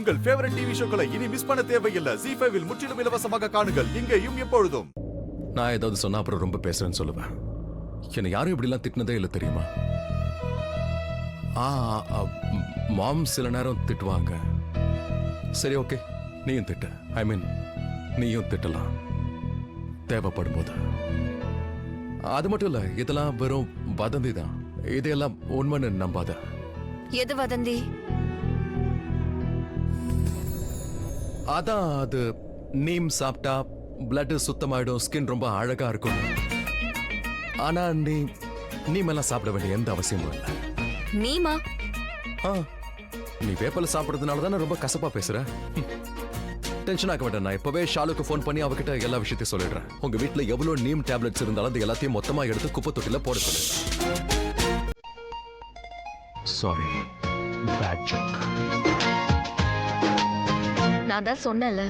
உங்கள் favourite TV ஷோக்களை இனி miss பண்ண தேவையில்லை. ZEE5 இல் முற்றிலும் இலவசமாக காணுங்கள், இங்கேயும் எப்பொழுதும். நான் ஏதாவது சொன்னா அப்புறம் ரொம்ப பேசுறேன்னு சொல்லுவேன். என்னை யாரும் இப்படி எல்லாம் திட்டினதே இல்லை தெரியுமா? மாம் சில நேரம் திட்டுவாங்க. சரி, ஓகே, நீயும் திட்டு. ஐ மீன், நீயும் திட்டலாம் தேவைப்படும் போது. அது மட்டும் இல்ல, இதெல்லாம் வெறும் வதந்தி தான். இதெல்லாம் உண்மைன்னு நம்பாத. எது வதந்தி? அதான் அது நீம் சாப்பிட்டா பிளட் சுத்தமாயிடும், ஸ்கின் ரொம்ப அழகா இருக்கும். ஆனா நீம் எல்லாம் சாப்பிட வேண்டிய எந்த அவசியமும் இல்லை. நீமா? நீ வேப்பல சாப்பிடுறதுனால தானே ரொம்ப கசப்பா பேசுற. டென்ஷன் ஆக வேண்டாம். நான் இப்பவே ஷாலுக்கு ஃபோன் பண்ணி அவகிட்ட எல்லா விஷயத்தையும் சொல்லிடுறேன். உங்க வீட்டுல எவ்வளவு நீம் டேப்லெட்ஸ் இருந்தாலும் அது எல்லாத்தையும் மொத்தமா எடுத்து குப்பை தொட்டில போட சொல்லு. Sorry, bad joke. நான் தான் சொன்னேன்ல,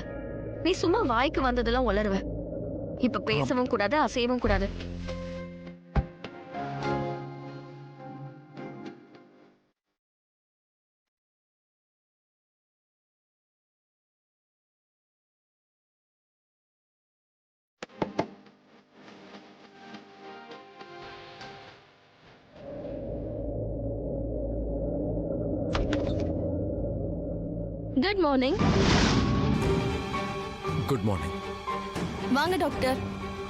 நீ சும்மா வாய்க்கு வந்ததெல்லாம் உளருவ. இப்ப பேசவும் கூடாது, அசையவும் கூடாது. Good morning. Good morning. வாங்க டாக்டர்.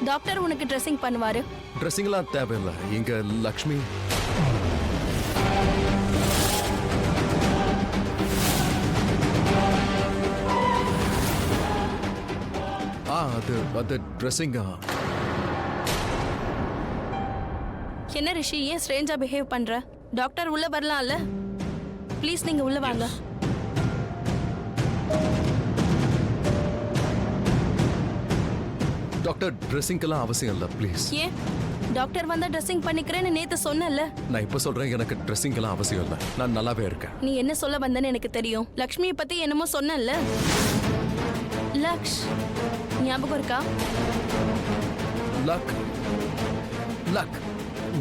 டாக்டர் உனக்கு ட்ரெஸ்ஸிங் பண்ணுவாரு. ட்ரெஸ்ஸிங்லாம் தேவையில்லை. இங்க லக்ஷ்மி அது ட்ரெஸ்ஸிங். என்ன ரிஷி, ஏன் ஸ்ட்ரேஞ்சா பிஹேவ் பண்ற? டாக்டர் உள்ள வரலாம்ல? ப்ளீஸ் நீங்க உள்ள வாங்க. டாக்டர், ட்ரெஸ்ஸிங்க்கெல்லாம் அவசியம் இல்லை, ப்ளீஸ். ஏன்? டாக்டர் வந்தா ட்ரெஸ்ஸிங் பண்ணிக்கிறேன்னு நேத்து சொன்னல. நான் இப்ப சொல்றேன், எனக்கு ட்ரெஸ்ஸிங்க்கெல்லாம் அவசியம் இல்லை. நான் நல்லாவே இருக்கேன். நீ என்ன சொல்ல வந்தன்னு எனக்கு தெரியும். லக்ஷ்மியை பத்தி என்னமோ சொன்னல. லக்ஷ், ஞாபகம் இருக்கா? லக் லக்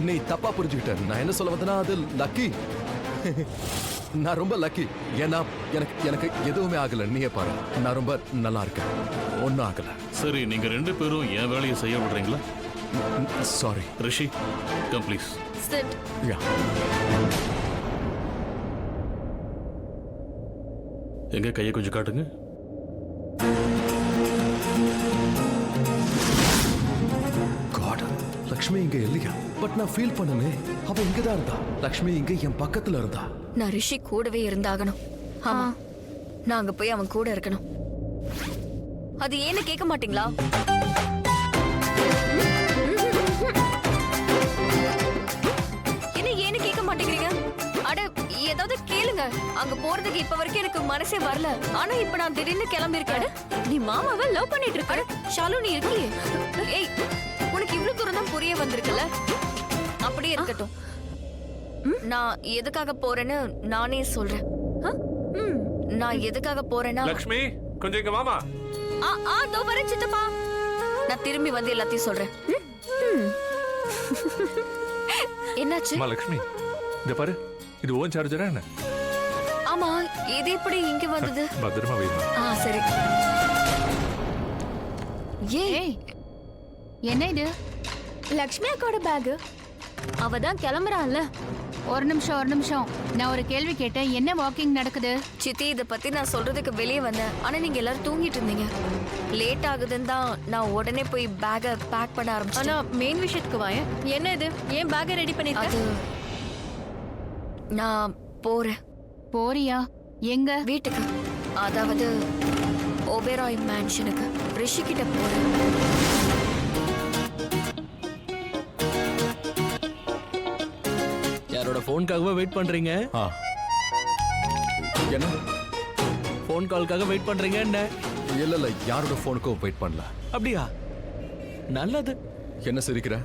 நீ தப்பா புரிஞ்சுக்கிட்ட. நான் என்ன சொல்ல வந்தேன்னா, அது லக்கி. நான் ரொம்ப லக்கி. ஏன்னா எனக்கு எதுவுமே ஆகல. நீயே பாரு, நான் ரொம்ப நல்லா இருக்கேன். ஒன்னும் ஆகல. சரி, நீங்க ரெண்டு பேரும் என் வேலையை செய்ய விடுறீங்களா? Sorry Rishi, come please. Sit. Yeah. எங்க கையை கொஞ்சம் காட்டுங்க. காட், லக்ஷ்மி இங்க இல்லையா? பட் நான் ஃபீல் பண்ணனே, அவ இங்கதான் இருந்தா. லக்ஷ்மி இங்க என் பக்கத்துல இருந்தா. நான் ரிஷி கூடவே இருந்தாகணும். ஆமா, நான் அங்க போய் அவன் கூட இருக்கணும். அது ஏன்னு கேட்க மாட்டீங்களா? என்ன ஏன்னு கேட்க மாட்டேங்கிறீங்க? அட, ஏதாவது கேளுங்க. அங்க போறதுக்கு இப்ப வரைக்கும் எனக்கு மனசே வரல. ஆனா இப்ப நான் திடீர்னு கிளம்பி இருக்கேன். நீ மாமாவை லவ் பண்ணிட்டு இருக்க. ஷாலு, நீ இருக்கியே. ஏய், உனக்கு இவ்வளவு தூரம் தான் புரிய வந்திருக்குல்ல? அப்படியே இருக்கட்டும். நான் எதுக்காக போறேன்னு நானே சொல்றேன். நான் எதுக்காக போறேன்னா, லக்ஷ்மி, கொஞ்சம் இங்க வாமா. தோ வரேன் சித்தப்பா. நான் திரும்பி வந்து எல்லாத்தையும் சொல்றேன். என்னாச்சு? அம்மா லக்ஷ்மி, இங்க பாரு, இது ஓன் சார்ஜரா என்ன? ஆமா, இது எப்படி இங்க வந்தது? பத்திரமா வைமா. சரி. ஏய், என்ன இது? லக்ஷ்மி அக்காவோட பேக். அவ தான் கிளம்புறான்ல. ஒரு நிமிஷம். நான் ஒரு கேள்வி கேட்டேன். என்ன வாக்கிங் நடக்குது? சித்தி, இத பத்தி நான் சொல்றதுக்கு வெளியே வந்தேன். ஆனா நீங்க எல்லாரும் தூங்கிட்டு இருந்தீங்க. லேட் ஆகுதுன்னு தான் நான் உடனே போய் பேக பேக் பண்ண ஆரம்பிச்சேன். ஆனா மெயின் விஷயத்துக்கு வாயேன். என்ன இது? ஏன் பேக்கை ரெடி பண்ணிருக்க? அது நான் போறேன். போறியா? எங்க? வீட்டுக்கு. அதாவது ஓபேராய் மேன்ஷனுக்கு. ரிஷி கிட்ட போறேன். யாரோட ஃபோனுக்காகவே வெயிட் பண்றீங்க? என்ன? ஃபோன் கால்க்காக வெயிட் பண்றீங்க என்ன? இல்ல, யாரோட ஃபோனுக்கும் வெயிட் பண்ணல. அப்படியா? நல்லது. என்ன சிரிக்கிற?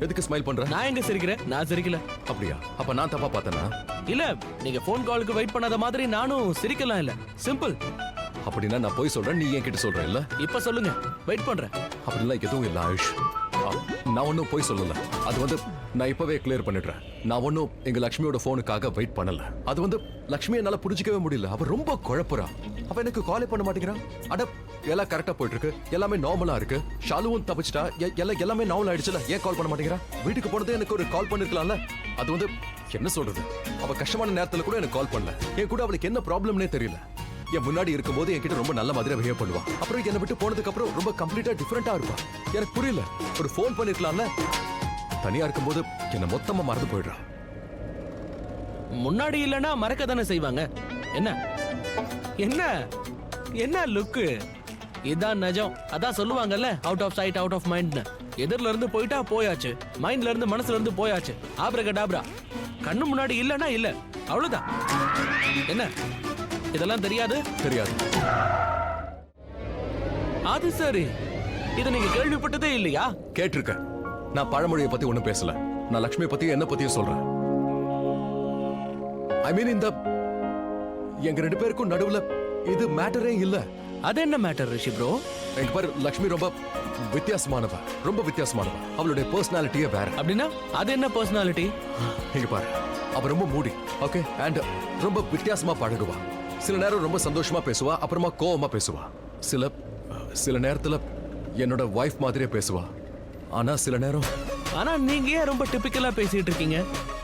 எதுக்கு ஸ்மைல் பண்ற? நான் எங்க சிரிக்கிறேன்? நான் சிரிக்கல. அப்படியா? அப்ப நான் தப்பா பார்த்தேனா? இல்ல, நீங்க ஃபோன் காலுக்கு வெயிட் பண்ணாத மாதிரி நானும் சிரிக்கலாம் இல்ல. சிம்பிள். அப்படின்னா நான் போய் சொல்றேன், நீ என்கிட்ட சொல்ற இல்ல? இப்ப சொல்லுங்க, வெயிட் பண்றேன். அப்படிலாம் எதுவும் இல்ல ஆயுஷ். நான் ஒன்னும் போய் சொல்லல. அது நான் இப்பவே கிளியர் பண்ணிடுறேன். நான் ஒன்னும் எங்க லக்ஷ்மியோட போனுக்காக வெயிட் பண்ணல. அது வந்து லக்ஷ்மி என்னால புரிஞ்சிக்கவே முடியல. அவ ரொம்ப குழப்புறா. அவ எனக்கு காலே பண்ண மாட்டேங்கிறான். அட எல்லாம் கரெக்டா போயிட்டு இருக்கு, எல்லாமே நார்மலா இருக்கு. ஷாலுவும் தப்பிச்சிட்டா, எல்லாமே நார்மல் ஆயிடுச்சுல. ஏன் கால் பண்ண மாட்டேங்கிறா? வீட்டுக்கு போனதே எனக்கு ஒரு கால் பண்ணிருக்கலாம்ல. அது வந்து என்ன சொல்றது, அவ கஷ்டமான நேரத்துல கூட எனக்கு கால் பண்ணல. என் கூட அவளுக்கு என்ன ப்ராப்ளம்னே தெரியல. என் முன்னாடி இருக்கும்போது என்கிட்ட ரொம்ப நல்ல மாதிரியா பிஹேவ் பண்ணுவா. அப்புறம் என்னை விட்டு போனதுக்கு அப்புறம் ரொம்ப கம்ப்ளீட்டா டிஃபரெண்டா இருப்பா. எனக்கு புரியல. ஒரு ஃபோன் பண்ணிருக்கலாம்ல. தனியா இருக்கும்போது என்ன மொத்தமா மறந்து போயிடுறா. முன்னாடி இல்லனா மறக்க தானே செய்வாங்க. என்ன என்ன என்ன லுக்கு? இதான் நிஜம். அதான் சொல்லுவாங்கல்ல, out of sight out of மைண்ட்னு. எதிரில இருந்து போயிட்டா போயாச்சு, மைண்ட்ல இருந்து மனசுல இருந்து போயாச்சு. ஆப்ரகடாப்ரா. கண்ணு முன்னாடி இல்லனா இல்ல, அவ்வளவுதான். என்ன இதெல்லாம் தெரியாது? தெரியாது. அது சரி, இத நீங்க கேள்விப்பட்டதே இல்லையா? கேட்டிருக்க. நான் பழமொழியை பத்தி ஒண்ணும் பேசல. நான் லக்ஷ்மியை பத்தி என்ன பத்தியும் சொல்றேன். ஐ மீன், இந்த எங்க 2 பேருக்கும் நடுவுல இது மேட்டரே இல்ல. அது என்ன மேட்டர் ரிஷி ப்ரோ? எங்க பாரு, லக்ஷ்மி ரொம்ப வித்தியாசமானவ. ரொம்ப வித்தியாசமானவ. அவளுடைய பர்சனாலிட்டியே வேற. அப்படின்னா அது என்ன பர்சனாலிட்டி? இங்க பாரு, அவ ரொம்ப மூடி. ஓகே, அண்ட் ரொம்ப வித்தியாசமா பழகுவா. சில நேரம் ரொம்ப சந்தோஷமா பேசுவா, அப்புறமா கோவமா பேசுவா. சில நேரத்துல என்னோட வைஃப் மாதிரியே பேசுவா. ஆனா சில நேரம் ஆனா நீங்க ஏன் ரொம்ப டிபிக்கலா பேசிட்டு இருக்கீங்க?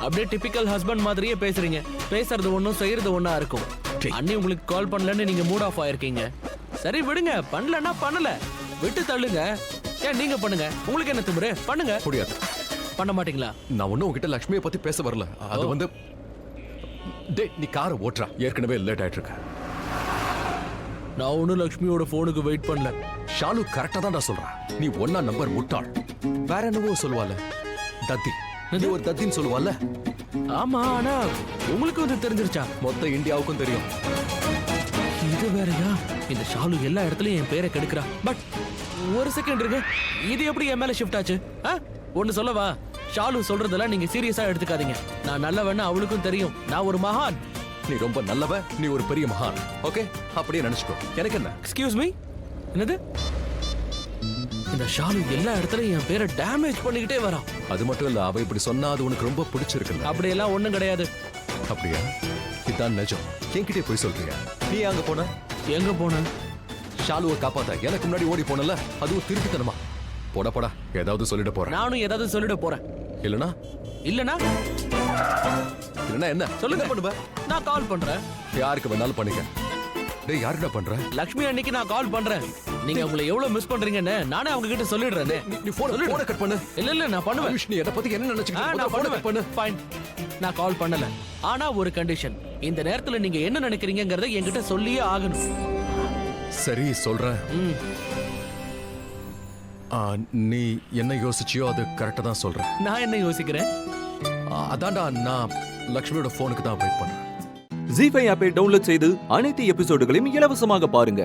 அப்படியே டிபிக்கல் ஹஸ்பண்ட் மாதிரியே பேசுறீங்க. பேசுறது ஒண்ணும் செய்யறது ஒண்ணா இருக்கும். அண்ணி உங்களுக்கு கால் பண்ணலன்னு நீங்க மூட் ஆஃப் ஆயிருக்கீங்க. சரி விடுங்க, பண்ணலன்னா பண்ணல, விட்டு தள்ளுங்க. ஏன் நீங்க பண்ணுங்க, உங்களுக்கு என்ன திமிரு? பண்ணுங்க. முடியாது. பண்ண மாட்டீங்களா? நான் ஒன்னும் உங்ககிட்ட லக்ஷ்மியை பத்தி பேச வரல. அது வந்து டேய், நீ காரை ஓட்டுறா. ஏற்கனவே லேட் ஆயிட்டு இருக்க. நான் ஒன்னும் லக்ஷ்மியோட போனுக்கு வெயிட் பண்ணல. ஷாலு கரெக்டா தான் சொல்றா. நீ ஒன்னா நம்பர் முட்டாள். வேற என்னவோ சொல்லுவால, தத்தி. நீ ஒரு தத்தின்னு சொல்லுவால. ஆமா, ஆனா உங்களுக்கு வந்து தெரிஞ்சிருச்சா? மொத்த இந்தியாவுக்கும் தெரியும். இது வேறயா? இந்த ஷாலு எல்லா இடத்துலயும் என் பேரை கெடுக்கிறா. பட் ஒரு செகண்ட் இருக்கு, இது எப்படி என் மேல ஷிஃப்ட் ஆச்சு? ஒன்னு சொல்லவா? ஷாலு சொல்றதெல்லாம் நீங்க சீரியஸா எடுத்துக்காதீங்க. நான் நல்லவன்னு அவளுக்கும் தெரியும். நான் ஒரு மகான். நீ ரொம்ப நல்லவ, நீ ஒரு பெரிய மகான். ஓகே, அப்படியே நினைச்சுக்கோ. எனக்கு என்ன? எக்ஸ்கியூஸ் மீ, என்னது? இந்த ஷாலு எல்லா இடத்துலயும் என் பேரை டேமேஜ் பண்ணிக்கிட்டே வரா. அது மட்டும் இல்ல, அவ இப்படி சொன்னா அது உனக்கு ரொம்ப பிடிச்சிருக்குல்ல? அப்படியெல்லாம் ஒண்ணும் கிடையாது. அப்படியா? இதான் நிஜம். என்கிட்டே போய் சொல்றியா? நீ அங்க போன? எங்க போன? ஷாலுவை காப்பாத்த எனக்கு முன்னாடி ஓடி போனல, அதுவும் திருப்பித்தனமா. போடா, ஏதாவது சொல்லிட போறேன். நானும் ஏதாவது சொல்லிட போறேன். இல்லனா என்ன சொல்லுங்க. பண்ணுவ? நான் கால் பண்றேன். யாருக்கு வேணாலும் பண்ணிக்க. டேய், யாருடா பண்ற? லக்ஷ்மி அன்னைக்கு நான் கால் பண்றேன். நீங்க உங்களை எவ்வளவு மிஸ் பண்றீங்கன்னு நானே அவங்க கிட்ட சொல்லிடுறேன். நீ போன கட் பண்ணு. இல்ல நான் பண்ணுவேன். ஆயுஷ், நீ எதை பத்தி என்ன நினைச்சிட்டு? நான் பண்ணுவேன். ஃபைன், நான் கால் பண்ணல. ஆனா ஒரு கண்டிஷன். இந்த நேரத்துல நீங்க என்ன நினைக்கிறீங்கங்கறதை என்கிட்ட சொல்லியே ஆகணும். சரி, சொல்றேன். நீ என்ன யோசிச்சியோ அது கரெக்டா தான் சொல்றேன். நான் என்ன யோசிக்கிறேன்? அதான்டா, நான் லக்ஷ்மியோட போனுக்கு தான் வெயிட் பண்றேன். ஜீ5 ஆப்பை டவுன்லோட் செய்து அனைத்து எபிசோடுகளையும் இலவசமாக பாருங்க.